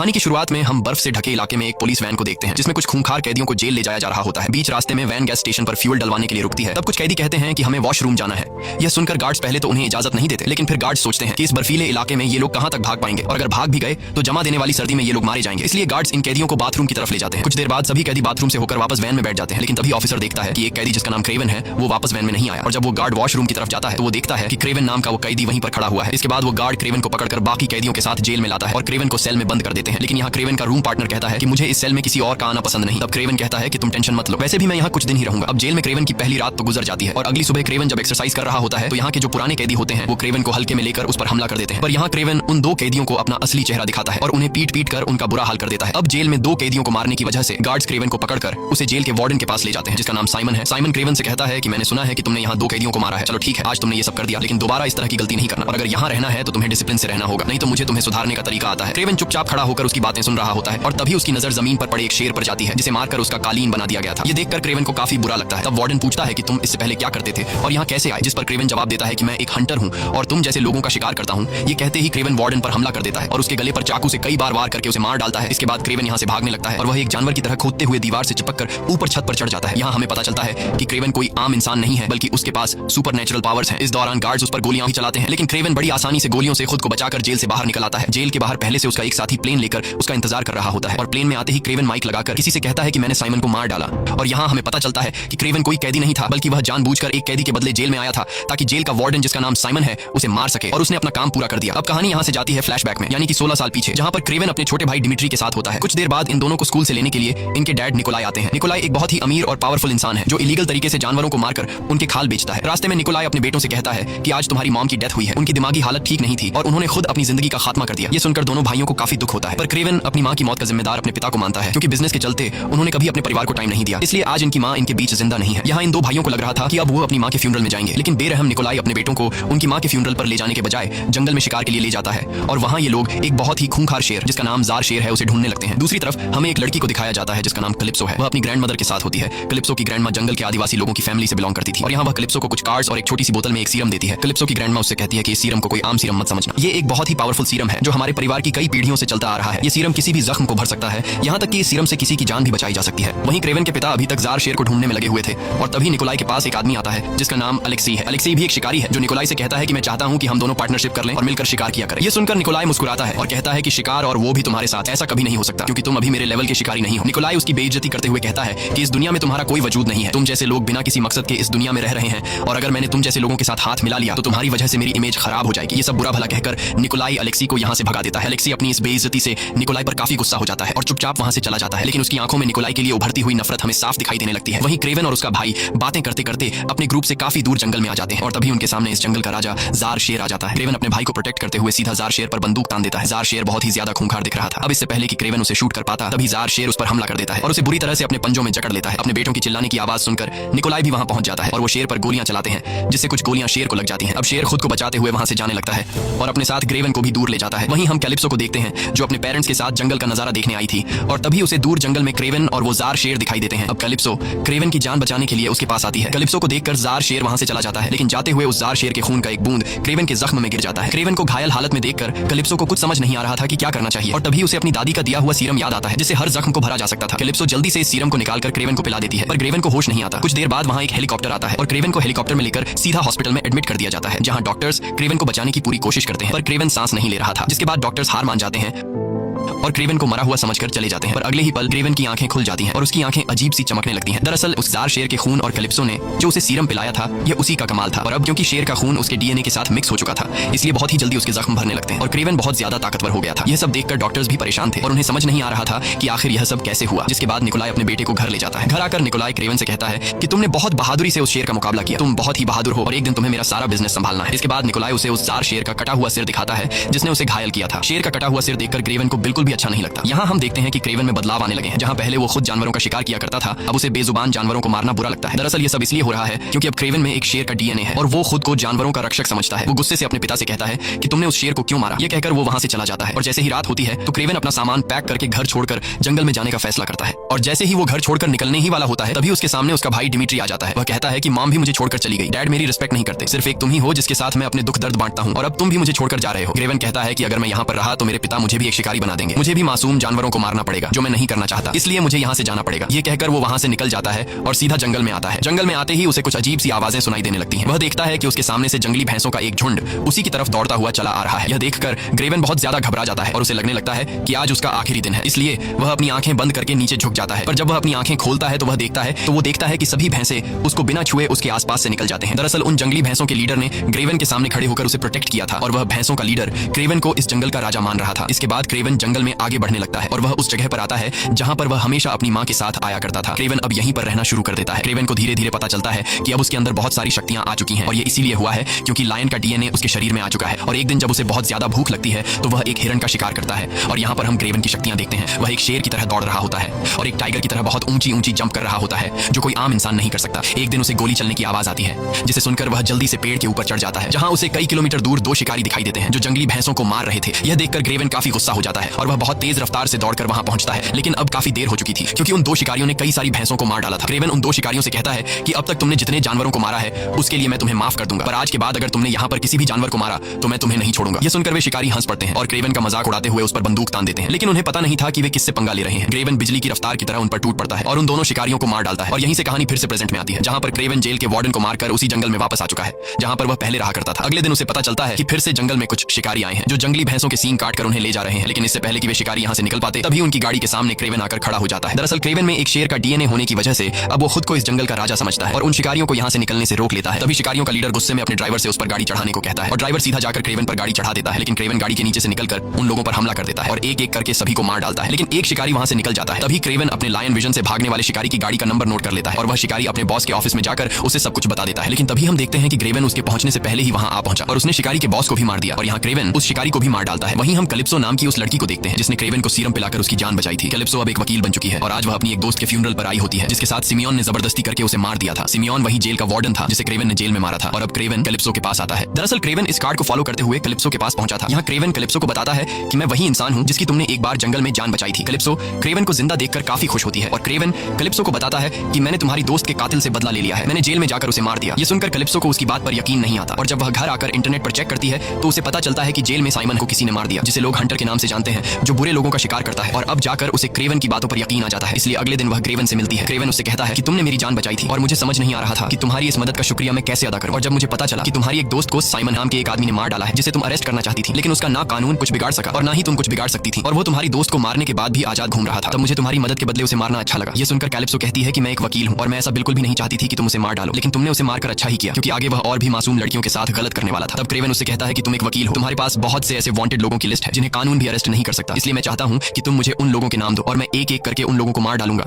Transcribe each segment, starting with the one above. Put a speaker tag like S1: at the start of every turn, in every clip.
S1: कहानी की शुरुआत में हम बर्फ से ढके इलाके में एक पुलिस वैन को देखते हैं जिसमें कुछ खूंखार कैदियों को जेल ले जाया जा रहा होता है। बीच रास्ते में वैन गैस स्टेशन पर फ्यूल डलवाने के लिए रुकती है। तब कुछ कैदी कहते हैं कि हमें वॉशरूम जाना है। यह सुनकर गार्ड्स पहले तो उन्हें इजाजत नहीं देते, लेकिन फिर गार्ड्स सोचते हैं कि इस बर्फीले इलाके में ये लोग कहां तक भाग पाएंगे, और अगर भाग भी गए तो जमा देने वाली सर्दी में ये लोग मारे जाएंगे। इसलिए गार्ड्स इन कैदियों को बाथरूम की तरफ ले जाते हैं। कुछ देर बाद सभी कैदी बाथरूम से होकर वापस वैन में बैठ जाते हैं, लेकिन तभी ऑफिसर देखता है कि एक कैदी जिसका नाम क्रेवन है वो वापस वैन में नहीं आया। और जब वो गार्ड वॉशरूम की तरफ जाता है तो वो देखता है कि क्रेवन नाम का वो कैदी वहीं पर खड़ा हुआ है। इसके बाद वो गार्ड क्रेवन को पकड़कर बाकी कैदियों के साथ जेल में लाता है और क्रेवन को सेल में बंद कर देते हैं। लेकिन यहाँ क्रेवन का रूम पार्टनर कहता है कि मुझे इस सेल में किसी और का आना पसंद नहीं। तब क्रेवन कहता है कि तुम टेंशन मत लो, वैसे भी मैं यहाँ कुछ दिन ही रहूंगा। अब जेल में क्रेवन की पहली रात तो गुजर जाती है और अगली सुबह क्रेवन जब एक्सरसाइज कर रहा होता है तो यहाँ के जो पुराने कैदी होते हैं वो क्रेवन को हल्के में लेकर उस पर हमला कर देते हैं। पर यहाँ क्रेवन उन दो कैदियों को अपना असली चेहरा दिखाता है और उन्हें पीट पीट कर उनका बुरा हाल कर देता है। अब जेल में दो कैदियों को मारने की वजह से गार्ड्स क्रेवन को पकड़कर उसे जेल के वार्डन के पास ले जाते हैं जिसका नाम साइमन है। साइमन क्रेवन से कहता है कि मैंने सुना है कि तुमने यहाँ दो कैदियों को मारा है। चलो ठीक है, आज तुमने ये सब कर दिया, लेकिन दोबारा इस तरह की गलती नहीं करना, और अगर यहाँ रहना है तो तुम्हें डिसिप्लिन से रहना होगा, नहीं तो मुझे तुम्हें सुधारने का तरीका आता है। क्रेवन चुपचाप खड़ा होकर उसकी बातें सुन रहा होता है और तभी उसकी नजर जमीन पर पड़े एक शेर पर जाती है जिसे मारकर उसका कालीन बना दिया गया था। ये देखकर क्रेवन को काफी बुरा लगता है। तब वार्डन पूछता है कि तुम इससे पहले क्या करते थे और यहाँ कैसे आए, जिस पर क्रेवन जवाब देता है कि मैं एक हंटर हूँ और तुम जैसे लोगों का शिकार करता हूँ। ये कहते ही क्रेवन वार्डन पर हमला कर देता है और उसके गले पर चाकू से कई बार वार करके उसे मार डालता है। इसके बाद क्रेवन यहाँ से भागने लगता है और वह एक जानवर की तरह खोदते हुए दीवार से चिपक कर ऊपर छत पर चढ़ जाता है। यहाँ हमें पता चलता है कि क्रेवन कोई आम इंसान नहीं है बल्कि उसके पास सुपर नेचुरल पावर्स हैं। इस दौरान गार्ड्स उस पर गोलियां भी चलाते हैं, लेकिन क्रेवन बड़ी आसानी से गोलियों से खुद को बचाकर जेल से बाहर निकल आता है। जेल के बाहर पहले से उसका एक साथी प्लेन लेकर उसका इंतजार कर रहा होता है और प्लेन में आते ही क्रेवन माइक लगाकर किसी से कहता है कि मैंने साइमन को मार डाला। और यहाँ हमें पता चलता है कि क्रेवन कोई कैदी नहीं था बल्कि वह जानबूझकर एक कैदी के बदले जेल में आया था ताकि जेल का वार्डन जिसका नाम साइमन है उसे मार सके, और उसने अपना काम पूरा कर दिया। अब कहानी यहाँ से जाती है फ्लैशबैक में, यानी कि 16 साल पीछे, जहाँ पर क्रेवन अपने छोटे भाई डिमिट्री के साथ होता है। कुछ देर बाद इन दोनों को स्कूल से लेने के लिए इनके डैड निकोलाई आते हैं। निकोलाई एक बहुत ही अमीर और पावरफुल इंसान है जो इलीगल तरीके से जानवरों को मारकर उनके खाल बेचता है। रास्ते में निकोलाई अपने बेटों से कहता है कि आज तुम्हारी मॉम की डेथ हुई है, उनकी दिमागी हालत ठीक नहीं थी और उन्होंने खुद अपनी जिंदगी का खात्मा कर दिया। ये सुनकर दोनों भाइयों को काफी दुख होता है, पर क्रेवन अपनी माँ की मौत का जिम्मेदार अपने पिता को मानता है क्योंकि बिजनेस के चलते उन्होंने कभी अपने परिवार को टाइम नहीं दिया, इसलिए आज इनकी माँ इनके बीच जिंदा नहीं है। यहाँ इन दो भाइयों को लग रहा था कि अब वो अपनी माँ के फ्यूनरल में जाएंगे, लेकिन बेरहम निकोलाई अपने बेटों को उनकी माँ के फ्यूनरल पर ले जाने के बजाय जंगल में शिकार के लिए ले जाता है और वहाँ ये लोग एक बहुत ही खूंखार शेर जिसका नाम जार शेर है उसे ढूंढने लगते हैं। दूसरी तरफ हमें एक लड़की को दिखाया जाता है जिसका नाम कलिप्सो है। वह अपनी ग्रैंडमदर के साथ होती है। कलिप्सो की ग्रैंडमा जंगल के आदिवासी लोगों की फैमिली से बिलोंग करती थी और यहाँ वह कलिप्सो को कुछ कार्ड्स और एक छोटी सी बोतल में एक सीरम देती है। कलिप्सो की ग्रैंडमा उससे कहती है कि इस सीरम को कोई आम सीरम मत समझना, ये एक बहुत ही पावरफुल सीरम है जो हमारे परिवार की कई पीढ़ियों से चलता आ रहा है। ये सीरम किसी भी जख्म को भर सकता है, यहाँ तक कि इस सीरम से किसी की जान भी बचाई जा सकती है। वहीं क्रेवन के पिता अभी तक जार शेर को ढूंढने में लगे हुए थे और तभी निकोलाई के पास एक आदमी आता है जिसका नाम अलेक्सी है। अलेक्सी भी एक शिकारी है जो निकोलाई से कहता है कि मैं चाहता हूँ कि हम दोनों पार्टनरशिप कर लें और मिलकर शिकार किया करें। ये सुनकर निकोलाई मुस्कुराता है और कहता है कि शिकार और वो भी तुम्हारे साथ, ऐसा कभी नहीं हो सकता क्योंकि तुम अभी मेरे लेवल के शिकारी नहीं हो। निकोलाई उसकी बेइज्जती करते हुए कहता है कि इस दुनिया में तुम्हारा कोई वजूद नहीं है, तुम जैसे लोग बिना किसी मकसद के इस दुनिया में रह रहे हैं और अगर मैंने तुम जैसे लोगों के साथ हाथ मिला लिया तो तुम्हारी वजह से मेरी इमेज खराब हो जाएगी। ये सब बुरा भला कहकर निकोलाई अलेक्सी को यहाँ से भगा देता है। अलेक्सी अपनी इस बेइज्जती से निकोलाई पर काफी गुस्सा हो जाता है और चुपचाप वहाँ से चला जाता है, लेकिन उसकी आंखों में निकोलाई के लिए उभरती हुई नफरत हमें साफ दिखाई देने लगती है। वहीं क्रेवन और उसका भाई बातें करते करते अपने ग्रुप से काफी दूर जंगल में आ जाते हैं और तभी उनके सामने इस जंगल का राजा जार शेर आ जाता है। क्रेवन अपने भाई को प्रोटेक्ट करते हुए सीधा जार शेर पर बंदूक तान देता है। जार शेर बहुत ही ज्यादा खूंखार दिख रहा था। अब इससे पहले कि क्रेवन उसे शूट कर पाता तभी जार शेर उस पर हमला कर देता है और उसे बुरी तरह से अपने पंजों में जकड़ लेता है। अपने बेटों की चिल्लाने की आवाज सुनकर निकोलाई भी वहां पहुंच जाता है और वो शेर पर गोलियां चलाते हैं जिससे कुछ गोलियां शेर को लग जाती हैं। अब शेर खुद को बचाते हुए वहां से जाने लगता है और अपने साथ क्रेवन को भी दूर ले जाता है। वहीं हम कैलिप्सो को देखते हैं जो अपने पेरेंट्स के साथ जंगल का नजारा देखने आई थी और तभी उसे दूर जंगल में क्रेवन और वो जार शेर दिखाई देते हैं। अब कैलिप्सो क्रेवन की जान बचाने के लिए उसके पास आती है। कैलिप्सो को देखकर जार शेर वहां से चला जाता है, लेकिन जाते हुए उस जार शेर के खून का एक बूंद क्रेवन के जख्म में गिर जाता है। क्रेवन को घायल हालत में देखकर कैलिप्सो को कुछ समझ नहीं आ रहा था कि क्या करना चाहिए और तभी उसे अपनी दादी का दिया हुआ सीरम याद आता है जिससे हर जख्म को भरा जा सकता था। कैलिप्सो जल्दी से इस सीरम को निकालकर क्रेवन को पिला देती है पर क्रेवन को होश नहीं आता। कुछ देर बाद वहां एक हेलीकॉप्टर आता है और क्रेवन को हेलीकॉप्टर में लेकर सीधा हॉस्पिटल में एडमिट कर दिया जाता है जहां डॉक्टर्स क्रेवन को बचाने की पूरी कोशिश करते हैं पर क्रेवन सांस नहीं ले रहा था, जिसके बाद डॉक्टर्स हार मान जाते हैं और क्रेवन को मरा हुआ समझकर चले जाते हैं। पर अगले ही पल क्रेवन की आंखें खुल जाती हैं और उसकी आंखें अजीब सी चमकने लगती हैं। दरअसल उस जार शेर के खून और कैलिप्सो ने जो उसे सीरम पिलाया था यह उसी का कमाल था और अब क्योंकि शेर का खून उसके डीएनए के साथ मिक्स हो चुका था इसलिए बहुत ही जल्दी उसके जख्म भरने लगते हैं और क्रेवन बहुत ज्यादा ताकतवर हो गया था। यह सब देखकर डॉक्टर्स भी परेशान थे और उन्हें समझ नहीं आ रहा था कि आखिर यह सब कैसे हुआ। जिसके बाद निकोलाई अपने बेटे को घर ले जाता है। घर आकर निकोलाई क्रेवन से कहता है कि तुमने बहुत बहादुरी से उस शेर का मुकाबला किया, तुम बहुत ही बहादुर हो और एक दिन तुम्हें मेरा सारा बिजनेस संभालना है। इसके बाद निकोलाई उसे उस जार शेर का कटा हुआ सिर दिखाता है जिसने उसे घायल किया था। शेर का कटा हुआ सिर देखकर क्रेवन को बिल्कुल भी अच्छा नहीं लगता। यहाँ हम देखते हैं कि क्रेवन में बदलाव आने लगे हैं। जहां पहले वो खुद जानवरों का शिकार किया करता था अब उसे बेजुबान जानवरों को मारना बुरा लगता है। दरअसल ये सब इसलिए हो रहा है क्योंकि अब क्रेवन में एक शेर का डीएनए है और वो खुद को जानवरों का रक्षक समझता है। वो गुस्से से अपने पिता से कहता है कि तुमने उस शेर को क्यों मारा। ये कहकर वो वहां से चला जाता है और जैसे ही रात होती है तो क्रेवन अपना सामान पैक करके घर छोड़कर जंगल में जाने का फैसला करता है और जैसे ही वो घर छोड़कर निकलने ही वाला होता है तभी उसके सामने उसका भाई डिमिट्री आ जाता है। वह कहता है कि मॉम भी मुझे छोड़कर चली गई, डैड मेरी रिस्पेक्ट नहीं करते, सिर्फ एक तुम ही हो जिसके साथ मैं अपने दुख दर्द बांटता हूँ और अब तुम भी मुझे छोड़कर जा रहे हो। क्रेवन कहता है कि अगर मैं यहाँ पर रहा तो मेरे पिता मुझे भी एक शिकारी बना बना देंगे। मुझे भी मासूम जानवरों को मारना पड़ेगा जो मैं नहीं करना चाहता, इसलिए मुझे यहाँ से जाना पड़ेगा। ये कहकर वो वहाँ से निकल जाता है और सीधा जंगल में आता है। जंगल में आते ही उसे कुछ अजीब सी आवाजें सुनाई देने लगती हैं। वह देखता है कि उसके सामने से जंगली भैंसों का एक झुंड उसी की तरफ दौड़ता हुआ चला आ रहा है। यह देखकर ग्रेवन बहुत ज्यादा घबरा जाता है और उसे लगने लगता है कि आज उसका आखिरी दिन है, इसलिए वह अपनी आंखें बंद करके नीचे झुक जाता है। पर जब वह अपनी आंखें खोलता है तो वो देखता है कि सभी भैंसे उसको बिना छुए उसके आसपास से निकल जाते हैं। दरअसल उन जंगली भैंसों के लीडर ने ग्रेवन के सामने खड़े होकर उसे प्रोटेक्ट किया था और वह भैंसों का लीडर क्रेवन को इस जंगल का राजा मान रहा था। इसके बाद क्रेवन जंगल में आगे बढ़ने लगता है और वह उस जगह पर आता है जहां पर वह हमेशा अपनी मां के साथ आया करता था। क्रेवन अब यहीं पर रहना शुरू कर देता है। क्रेवन को धीरे धीरे पता चलता है कि अब उसके अंदर बहुत सारी शक्तियां आ चुकी हैं और ये इसीलिए हुआ है क्योंकि लायन का डीएनए उसके शरीर में आ चुका है। और एक दिन जब उसे बहुत ज्यादा भूख लगती है तो वह एक हिरण का शिकार करता है और यहाँ पर हम क्रेवन की शक्तियां देखते हैं। वह एक शेर की तरह दौड़ रहा होता है और एक टाइगर की तरह बहुत ऊंची ऊंची जंप कर रहा होता है जो कोई आम इंसान नहीं कर सकता। एक दिन उसे गोली चलने की आवाज आती है जिसे सुनकर वह जल्दी से पेड़ के ऊपर चढ़ जाता है जहां उसे कई किलोमीटर दूर दो शिकारी दिखाई देते हैं जो जंगली भैंसों को मार रहे थे। यह देखकर ग्रेवन काफी गुस्सा हो जाता है और वह बहुत तेज रफ्तार से दौड़कर वहां पहुंचता है, लेकिन अब काफी देर हो चुकी थी क्योंकि उन दो शिकारियों ने कई सारी भैंसों को मार डाला था। ग्रेवन उन दो शिकारियों से कहता है कि अब तक तुमने जितने जानवरों को मारा है उसके लिए मैं तुम्हें माफ कर दूंगा, पर आज के बाद अगर तुमने यहाँ पर किसी भी जानवर को मारा तो मैं तुम्हें नहीं छोड़ूंगा। यह सुनकर वे शिकारी हंस पड़ते हैं और ग्रेवन का मजाक उड़ाते हुए उस पर बंदूक तान देते हैं, लेकिन उन्हें पता नहीं था कि वे किससे पंगा ले रहे हैं। ग्रेवन बिजली की रफ्तार की तरह उन पर टूट पड़ता है और उन दोनों शिकारियों को मार डालता है और यहीं से कहानी फिर से प्रेजेंट में आती है जहां पर ग्रेवन जेल के वार्डन को मारकर उसी जंगल में वापस आ चुका है जहां पर वह पहले रहा करता था। अगले दिन उसे पता चलता है कि फिर से जंगल में कुछ शिकारी आए हैं जो जंगली भैंसों के सींग काट कर उन्हें ले जा रहे हैं, लेकिन इससे पहले कि वे शिकारी यहां से निकल पाते तभी उनकी गाड़ी के सामने क्रेवन आकर खड़ा हो जाता है। दरअसल क्रेवन में एक शेर का डीएनए होने की वजह से अब वो खुद को इस जंगल का राजा समझता है और उन शिकारियों को यहां से निकलने से रोक लेता है। तभी शिकारियों का लीडर गुस्से में अपने ड्राइवर से उस पर गाड़ी चढ़ाने को कहता है और ड्राइवर सीधा जाकर क्रेवन पर गाड़ी चढ़ा देता है, लेकिन क्रेवन गाड़ी के नीचे से निकलकर उन लोगों पर हमला कर देता है और एक एक करके सभी को मार डालता है, लेकिन एक शिकारी वहां से निकल जाता है। तभी क्रेवन अपने लायन विजन से भागने वाले शिकारी की गाड़ी का नंबर नोट कर लेता है और वह शिकारी अपने बॉस के ऑफिस में जाकर उसे सब कुछ बता देता है, लेकिन तभी हम देखते हैं कि क्रेवन उसके पहुंचने से पहले ही वहां आ पहुंचा और उसने शिकारी के बॉस को भी मार दिया और यहाँ क्रेवन उस शिकारी को भी मार डालता है। वहीं हम कैलिप्सो नाम की उस लड़की को देखते हैं जिसने क्रेवन को सीरम पिलाकर उसकी जान बचाई थी। कैलिप्सो अब एक वकील बन चुकी है और आज वह अपनी एक दोस्त के फ्यूनरल पर आई होती है जिसके साथ सिमियोन ने जबरदस्ती करके उसे मार दिया था। सिमियोन वही जेल का वार्डन था जिसे क्रेवन ने जेल में मारा था और अब क्रेवन कैलिप्सो के पास आता है। दरअसल क्रेवन इस कार्ड को फॉलो करते हुए कैलिप्सो के पास पहुंचा था। यहाँ क्रेवन कैलिप्सो को बताता है कि मैं वही इंसान हूँ जिसकी तुमने एक बार जंगल में जान बचाई थी। कैलिप्सो क्रेवन को जिंदा देखकर काफी खुश होती है और क्रेवन कैलिप्सो को बताता है कि मैंने तुम्हारी दोस्त के कातिल से बदला ले लिया है, मैंने जेल में जाकर उसे मार दिया। ये सुनकर कैलिप्सो को उसकी बात पर यकीन नहीं आता और जब वह घर आकर इंटरनेट पर चेक करती है तो उसे पता चलता है कि जेल में साइमन को किसी ने मार दिया जिसे लोग हंटर के नाम से जानते हैं जो बुरे लोगों का शिकार करता है। और अब जाकर उसे क्रेवन की बातों पर यकीन आ जाता है, इसलिए अगले दिन वह क्रेवन से मिलती है। क्रेवन उससे कहता है कि तुमने मेरी जान बचाई थी और मुझे समझ नहीं आ रहा था कि तुम्हारी इस मदद का शुक्रिया मैं कैसे अदा करूं। और जब मुझे पता चला कि तुम्हारी एक दोस्त को साइमन नाम के एक आदमी ने मार डाला है जिसे तुम अरेस्ट करना चाहती थी, लेकिन उसका ना कानून कुछ बिगाड़ सका और ना ही तुम कुछ बिगाड़ सकती थी और वो तुम्हारी दोस्त को मारने के बाद भी आजाद घूम रहा था, तब मुझे तुम्हारी मदद के बदले उसे मारना अच्छा लगा। ये सुनकर कैलिप्सो कहती है कि मैं एक वकील हूं और मैं ऐसा बिल्कुल भी नहीं चाहती थी कि तुम उसे मार डालो, लेकिन तुमने उसे मारकर अच्छा ही किया क्योंकि आगे वह और भी मासूम लड़कियों के साथ गलत करने वाला था। तब क्रेवन उससे कहता है कि तुम एक वकील हो, तुम्हारे पास बहुत से ऐसे वांटेड लोगों की लिस्ट है जिन्हें कानून भी अरेस्ट नहीं कर सकता, इसलिए मैं चाहता हूं कि तुम मुझे उन लोगों के नाम दो और मैं एक एक करके उन लोगों को मार डालूंगा।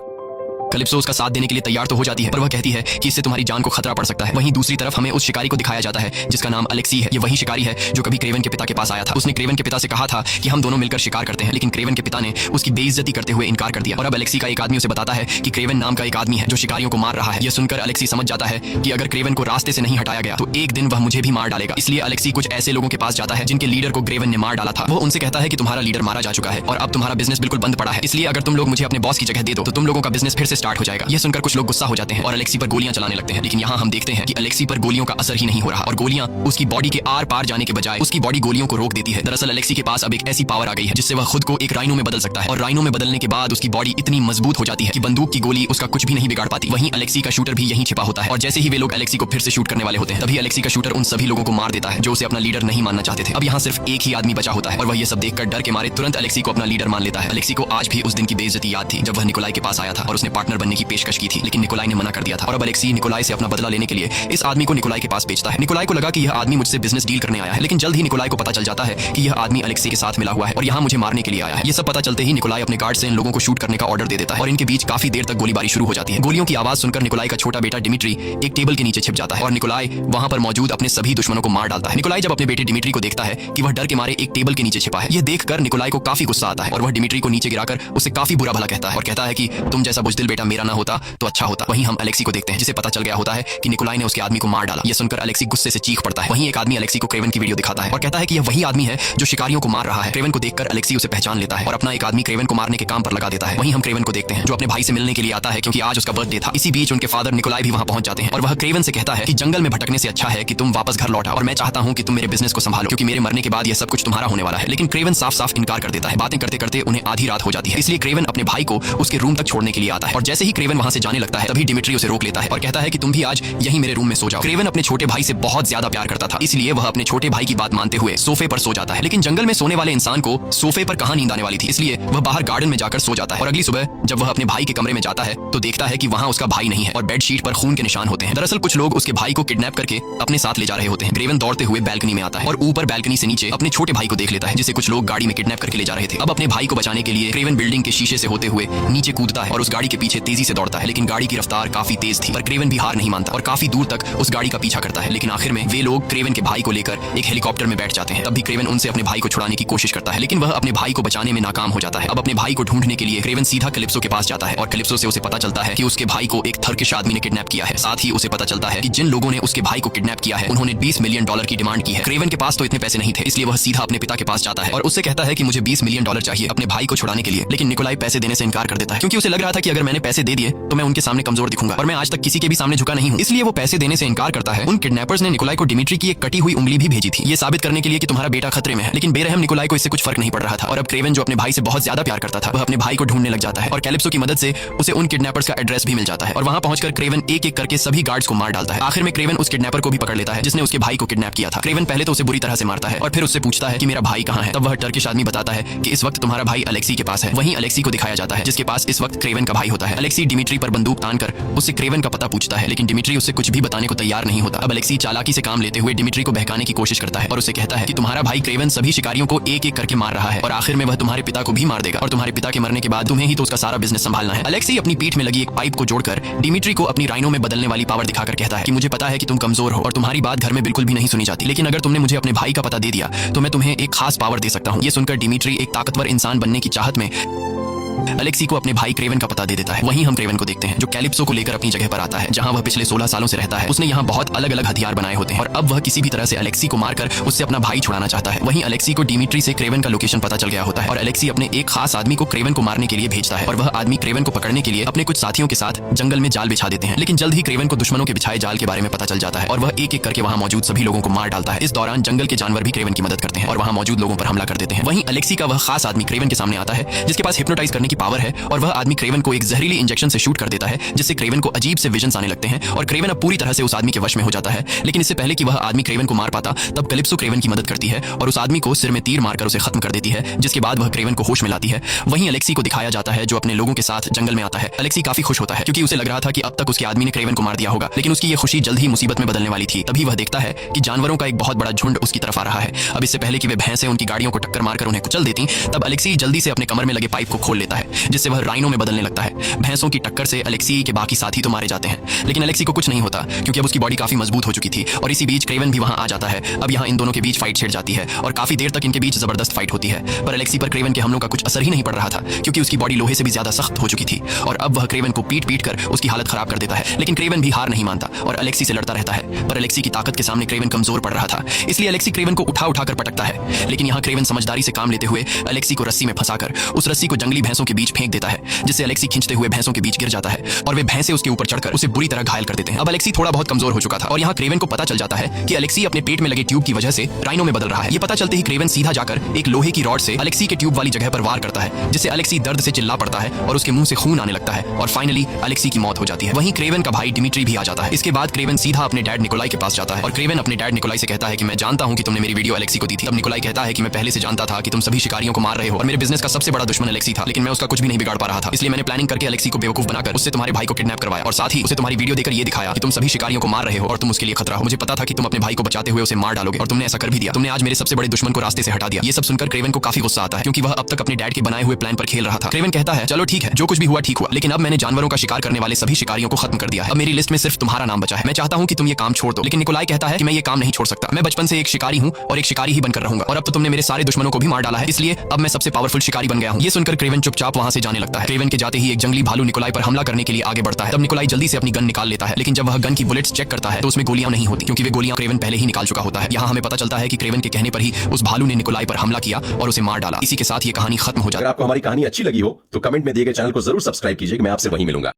S1: कैलिप्सो उसका साथ देने के लिए तैयार तो हो जाती है पर वह कहती है कि इससे तुम्हारी जान को खतरा पड़ सकता है। वहीं दूसरी तरफ हमें उस शिकारी को दिखाया जाता है जिसका नाम अलेक्सी है। ये वही शिकारी है जो कभी क्रेवन के पिता के पास आया था। उसने क्रेवन के पिता से कहा था कि हम दोनों मिलकर शिकार करते हैं, लेकिन क्रेवन के पिता ने उसकी बेइज्जती करते हुए इनकार कर दिया और अब अलेक्सी का एक आदमी उसे बताता है कि क्रेवन नाम का एक आदमी है जो शिकारियों को मार रहा है। यह सुनकर अलेक्सी समझ जाता है कि अगर क्रेवन को रास्ते से नहीं हटाया गया तो एक दिन वह मुझे भी मार डालेगा, इसलिए अलेक्सी कुछ ऐसे लोगों के पास जाता है जिनके लीडर को क्रेवन ने मार डाला था। वो उनसे कहता है कि तुम्हारा लीडर मारा जा चुका है और अब तुम्हारा बिजनेस बिल्कुल बंद पड़ा है, इसलिए अगर तुम लोग मुझे अपने बॉस की जगह दे दो तो तुम लोगों का बिजनेस फिर से स्टार्ट हो जाएगा। यह सुनकर कुछ लोग गुस्सा हो जाते हैं और अलेक्सी पर गोलियां चलाने लगते हैं, लेकिन यहाँ हम देखते हैं कि अलेक्सी पर गोलियों का असर ही नहीं हो रहा और गोलियां उसकी बॉडी के आर पार जाने के बजाय उसकी बॉडी गोलियों को रोक देती है। दरअसल अलेक्सी के पास अब एक ऐसी पावर आ गई है जिससे वह खुद को एक राइनो में बदल सकता है और राइनो में बदलने के बाद उसकी बॉडी इतनी मजबूत हो जाती है कि बंदूक की गोली उसका कुछ भी नहीं बिगाड़ पाती। वहीं अलेक्सी का शूटर भी यहीं छिपा होता है और जैसे ही वे लोग अलेक्सी को फिर से शूट करने वाले होते हैं तभी अलेक्सी का शूटर उन सभी लोगों को मार देता है जो उसे अपना लीडर नहीं मानना चाहते थे। अब यहाँ सिर्फ एक ही आदमी बचा होता है और वह ये सब देखकर डर के मारे तुरंत अलेक्सी को अपना लीडर मान लेता है। अलेक्सी को आज भी उस दिन की बेइज्जती याद थी जब वह निकोलाई के पास आया था और उसने पार्टनर बनने की पेशकश की थी, लेकिन निकोलाई ने मना कर दिया था और अब अलेक्सी निकोलाई से अपना बदला लेने के लिए इस आदमी को निकोलाई के पास भेजता है। निकोलाई को लगा कि यह आदमी मुझसे बिजनेस डील करने आया है, लेकिन जल्द ही निकोलाई को पता चल जाता है कि यह आदमी अलेक्सी के साथ मिला हुआ है और यहाँ मुझे मारने के लिए आया है। ये सब पता चलते ही निकोलाई अपने गार्ड से इन लोगों को शूट करने का ऑर्डर दे देता है और इनके बीच काफी देर तक गोलीबारी शुरू हो जाती है। गोलियों की आवाज सुनकर निकोलाई का छोटा बेटा डिमिट्री एक टेबल के नीचे छिप जाता है और निकोलाई वहां पर मौजूद अपने सभी दुश्मनों को मार डालता है। निकोलाई जब अपने बेटे डिमिट्री को देखता है कि वह डर के मारे एक टेबल के नीचे छिपा है, यह देखकर निकोलाई को काफी गुस्सा आता है और वह डिमिट्री को नीचे गिराकर उसे काफी बुरा भला कहता है और कहता है कि तुम जैसा बुजदिल बेटा मेरा ना होता तो अच्छा होता। वहीं हम अलेक्सी को देखते हैं जिसे पता चल गया होता है कि निकोलाई ने उसके आदमी को मार डाला। यह सुनकर अलेक्सी गुस्से से चीख पड़ता है। वहीं एक आदमी अलेक्सी को क्रेवन की वीडियो दिखाता है और कहता है कि यह वही आदमी है जो शिकारियों को मार रहा है। क्रेवन को देखकर अलेक्सी उसे पहचान लेता है और अपना एक आदमी क्रेवन को मारने के काम पर लगा देता है। वहीं हम क्रेवन को देखते हैं जो अपने भाई से मिलने के लिए आता है क्योंकि आज उसका बर्थडे था। इसी बीच उनके फादर निकोलाई भी वहां पहुंच जाते हैं और वह क्रेवन से कहता है कि जंगल में भटकने से अच्छा है कि तुम वापस घर लौट आओ और मैं चाहता हूं कि तुम मेरे बिजनेस को संभालो क्योंकि मेरे मरने के बाद यह सब कुछ तुम्हारा होने वाला है। लेकिन क्रेवन साफ साफ इनकार कर देता है। बातें करते करते उन्हें आधी रात हो जाती है, इसलिए क्रेवन अपने भाई को उसके रूम तक छोड़ने के लिए आता है और जैसे ही क्रेवन वहां से जाने लगता है तभी डिमिट्री उसे रोक लेता है और कहता है कि तुम भी आज यहीं मेरे रूम में सो जाओ। क्रेवन अपने छोटे भाई से बहुत ज्यादा प्यार करता था, इसलिए वह अपने छोटे भाई की बात मानते हुए सोफे पर सो जाता है। लेकिन जंगल में सोने वाले इंसान को सोफे पर कहां नींद आने वाली थी, इसलिए वह बाहर गार्डन में जाकर सो जाता है और अगली सुबह जब वह अपने भाई के कमरे में जाता है तो देखता है कि वहां उसका भाई नहीं है और बेडशीट पर खून के निशान होते हैं। दरअसल कुछ लोग उसके भाई को किडनैप करके अपने साथ ले जा रहे होते हैं। क्रेवन दौड़ते हुए बैल्कनी में आता है और ऊपर बैल्कनी से नीचे अपने छोटे भाई को देख लेता है जिसे कुछ लोग गाड़ी में किडनैप करके ले जा रहे थे। अब अपने भाई को बचाने के लिए क्रेवन बिल्डिंग के शीशे से होते हुए नीचे कूदता है और उस गाड़ी के पीछे तेजी से दौड़ता है। लेकिन गाड़ी की रफ्तार काफी तेज थी पर क्रेवन भी हार नहीं मानता और काफी दूर तक उस गाड़ी का पीछा करता है। लेकिन आखिर में वे लोग क्रेवन के भाई को लेकर एक हेलीकॉप्टर में बैठ जाते हैं। तब भी क्रेवन उनसे अपने भाई को छुड़ाने की कोशिश करता है लेकिन वह अपने भाई को बचाने में नाकाम हो जाता है। अब अपने भाई को ढूंढने के लिए क्रेवन सीधा कैलिप्सो के पास जाता है और कैलिप्सो से उसे पता चलता है कि उसके भाई को एक थर्किश आदमी ने किडनैप किया है। साथ ही उसे पता चलता है कि जिन लोगों ने उसके भाई को किडनैप किया है उन्होंने $20 मिलियन की डिमांड की है। क्रेवन के पास तो इतने पैसे नहीं थे, इसलिए वह सीधा अपने पिता के पास जाता है और उससे कहता है कि मुझे $20 मिलियन चाहिए अपने भाई को छुड़ाने के लिए। लेकिन निकोलाई पैसे देने से इनकार कर देता है क्योंकि उसे लग रहा था कि अगर मैंने पैसे दे दिए तो मैं उनके सामने कमजोर दिखूंगा और मैं आज तक किसी के भी सामने झुका नहीं हूं, इसलिए वो पैसे देने से इनकार करता है। उन किडनैपर्स ने निकोलाई को डिमिट्री की एक कटी हुई उंगली भी भेजी थी, ये साबित करने के लिए कि तुम्हारा बेटा खतरे में है। लेकिन बेरहम निकोलाई को इससे कुछ फर्क नहीं पड़ रहा था और अब क्रेवन जो अपने भाई से बहुत ज्यादा प्यार करता था वह अपने भाई को ढूंढने लग जाता है और कैलिप्सो की मदद से उसे उन किडनैपर्स का एड्रेस भी मिल जाता है और वहां पहुंचकर क्रेवन एक एक करके सभी गार्ड्स को मार डालता है। आखिर में क्रेवन उस किडनैपर को भी पकड़ लेता है जिसने उसके भाई को किडनैप किया था। क्रेवन पहले तो उसे बुरी तरह से मारता है और फिर उससे पूछता है कि मेरा भाई कहां है। तब वह टर्किश आदमी बताता है कि इस वक्त तुम्हारा भाई अलेक्सी के पास है। वहीं अलेक्सी को दिखाया जाता है जिसके पास इस वक्त क्रेवन का भाई होता है। अलेक्सी डिमिट्री पर बंदूक तानकर उससे क्रेवन का पता पूछता है लेकिन डिमिट्री उससे कुछ भी बताने को तैयार नहीं होता। अब अलेक्सी चालाकी से काम लेते हुए डिमिट्री को बहकाने की कोशिश करता है और उसे कहता है कि तुम्हारा भाई क्रेवन सभी शिकारियों को एक एक करके मार रहा है और आखिर में वह तुम्हारे पिता को भी मार देगा और तुम्हारे पिता के मरने के बाद तुम्हें ही तो उसका सारा बिजनेस संभालना है। अलेक्सी अपनी पीठ में लगी एक पाइप को जोड़कर डिमिट्री को अपनी राइनो में बदलने वाली पावर दिखाकर कहता है कि मुझे पता है कि तुम कमजोर हो और तुम्हारी बात घर में बिल्कुल भी नहीं सुनी जाती, लेकिन अगर तुमने मुझे अपने भाई का पता दे दिया तो मैं तुम्हें एक खास पावर दे सकता हूँ। ये सुनकर डिमिट्री एक ताकतवर इंसान बनने की चाहत में अलेक्सी को अपने भाई क्रेवन का पता दे देता है। वहीं हम क्रेवन को देखते हैं जो कैलिप्सो को लेकर अपनी जगह पर आता है जहां वह पिछले 16 सालों से रहता है। उसने यहाँ बहुत अलग अलग हथियार बनाए होते हैं और अब वह किसी भी तरह से अलेक्सी को मारकर उससे अपना भाई छुड़ाना चाहता है। वहीं अलेक्सी को डिमिट्री से क्रेवन का लोकेशन पता चल गया होता है और अलेक्सी अपने एक खास आदमी को क्रेवन को मारने के लिए भेजता है और वह आदमी क्रेवन को पकड़ने के लिए अपने कुछ साथियों के साथ जंगल में जाल बिछा देते हैं। लेकिन जल्द ही क्रेवन को दुश्मनों के बिछाए जाल के बारे में पता चल जाता है और वह एक एक करके वहां मौजूद सभी लोगों को मार डालता है। इस दौरान जंगल के जानवर भी क्रेवन की मदद करते हैं और वहां मौजूद लोगों पर हमला कर देते हैं। वहीं अलेक्सी का वह खास आदमी क्रेवन के सामने आता है जिसके पास हिप्नोटाइज करने की पावर है और वह आदमी क्रेवन को एक जहरीली इंजेक्शन से शूट कर देता है जिससे क्रेवन को अजीब से विजन्स आने लगते हैं और क्रेवन अब पूरी तरह से उस आदमी के वश में हो जाता है। लेकिन इससे पहले कि वह आदमी क्रेवन को मार पाता तब कैलिप्सो क्रेवन की मदद करती है और उस आदमी को सिर में तीर मारकर उसे खत्म कर देती है, जिसके बाद वह क्रेवन को होश में लाती है। वहीं अलेक्सी को दिखाया जाता है जो अपने लोगों के साथ जंगल में आता है। अलेक्सी काफी खुश होता है क्योंकि उसे लग रहा था कि अब तक उसके आदमी ने क्रेवन को मार दिया होगा, लेकिन उसकी यह खुशी जल्द ही मुसीबत में बदलने वाली थी। तभी वह देखता है कि जानवरों का एक बहुत बड़ा झुंड उसकी तरफ आ रहा है। अब इससे पहले कि वे भैंसें उनकी गाड़ियों को टक्कर मारकर उन्हें कुचल देती तब अलेक्सी जल्दी से अपने कमर में लगे पाइप को खोल लेता है जिससे वह राइनो में बदलने लगता है। भैंसों की टक्कर से अलेक्सी के बाकी साथी तो मारे जाते हैं लेकिन अलेक्सी को कुछ नहीं होता क्योंकि अब उसकी बॉडी काफी मजबूत हो चुकी थी और इसी बीच क्रेवन भी वहां आ जाता है। अब यहाँ इन दोनों के बीच फाइट छिड़ जाती है और काफी देर तक इनके बीच जबरदस्त फाइट होती है पर अलेक्सी पर क्रेवन के हमलों का कुछ असर ही नहीं पड़ रहा था क्योंकि उसकी बॉडी लोहे से भी ज्यादा सख्त हो चुकी थी और अब वह क्रेवन को पीट पीट कर उसकी हालत खराब कर देता है। लेकिन क्रेवन भी हार नहीं मानता और अलेक्सी से लड़ता रहता है पर अलेक्सी की ताकत के सामने क्रेवन कमजोर पड़ रहा था, इसलिए अलेक्सी क्रेवन को उठा उठाकर पटकता है। लेकिन यहाँ क्रेवन समझदारी से काम लेते हुए अलेक्सी को रस्सी में फंसाकर उस रस्सी को जंगली भैंसों के बीच फेंक देता है जिससे अलेक्सी खींचते हुए भैंसों के बीच गिर जाता है और वे भैंसे उसके ऊपर चढ़कर उसे बुरी तरह घायल कर देते हैं। अब अलेक्सी थोड़ा बहुत कमजोर हो चुका था और यहाँ क्रेवन को पता चल जाता है कि अलेक्सी अपने पेट में लगे ट्यूब की वजह से राइनो में बदल रहा है। ये पता चलते ही क्रेवन सीधा जाकर एक लोहे की रॉड से अलेक्सी के ट्यूब वाली जगह पर वार करता है जिससे अलेक्सी दर्द से चिल्ला पड़ता है और उसके मुंह से खून आने लगता है और फाइनली अलेक्सी की मौत हो जाती है। वहीं क्रेवन का भाई डिमिट्री भी आ जाता है। इसके बाद क्रेवन सीधा अपने डैड निकोलाई के पास जाता है और क्रेवन अपने डैड निकोलाई से कहता है कि मैं जानता हूं कि तुमने मेरी वीडियो अलेक्सी को दी थी। तब निकोलाई कहता है कि मैं पहले से जानता था कि तुम सभी शिकारियों को मार रहे हो और मेरे बिजनेस का सबसे बड़ा दुश्मन अलेक्सी था, लेकिन मैं उसका कुछ भी नहीं बिगाड़ पा रहा था, इसलिए मैंने प्लानिंग करके अलेक्सी को बेवकूफ बनाकर उससे तुम्हारे भाई को किडनैप करवाया और साथ ही उसे तुम्हारी वीडियो देकर ये दिखाया कि तुम सभी शिकारियों को मार रहे हो और तुम उसके लिए खतरा हो। मुझे पता था कि तुम अपने भाई को बचाते हुए उसे मार डालोगे और तुमने ऐसा कर भी दिया। तुमने आज मेरे सबसे बड़े दुश्मन को रास्ते से हटा दिया। ये सब सुनकर क्रेवन को काफी गुस्सा आता है क्योंकि वह अब तक अपने डैड के बनाए हुए प्लान पर खेल रहा था। क्रेवन कहता है चलो ठीक है, जो कुछ भी हुआ ठीक हुआ, लेकिन अब मैंने जानवरों का शिकार करने वाले सभी शिकारियों को खत्म कर दिया है। अब मेरी लिस्ट में सिर्फ तुम्हारा नाम बचा है। मैं चाहता हूं कि तुम ये काम छोड़ दो। लेकिन निकोलाई कहता है कि मैं ये काम नहीं छोड़ सकता। मैं बचपन से एक शिकारी हूं और एक शिकारी ही बनकर रहूंगा और अब तो तुमने मेरे सारे दुश्मनों को भी मार डाला है, इसलिए अब मैं सबसे पावरफुल शिकारी बन गया हूं। ये सुनकर क्रेवन चुपचाप चुपचाप वहां से जाने लगता है। क्रेवन के जाते ही एक जंगली भालू निकोलाई पर हमला करने के लिए आगे बढ़ता है। तब निकोलाई जल्दी से अपनी गन निकाल लेता है, लेकिन जब वह गन की बुलेट्स चेक करता है तो उसमें गोलियां नहीं होती, क्योंकि वे गोलियां क्रेवन पहले ही निकाल चुका होता है। यहाँ हमें पता चलता है कि क्रेवन के कहने पर ही उस भालू ने निकोलाई पर हमला किया और उसे मार डाला। इसी के साथ ये कहानी खत्म हो जाती है।
S2: अगर आपको हमारी कहानी अच्छी लगी हो तो कमेंट में दिए गए चैनल को जरूर सब्सक्राइब कीजिए। मैं आपसे वहीं मिलूंगा।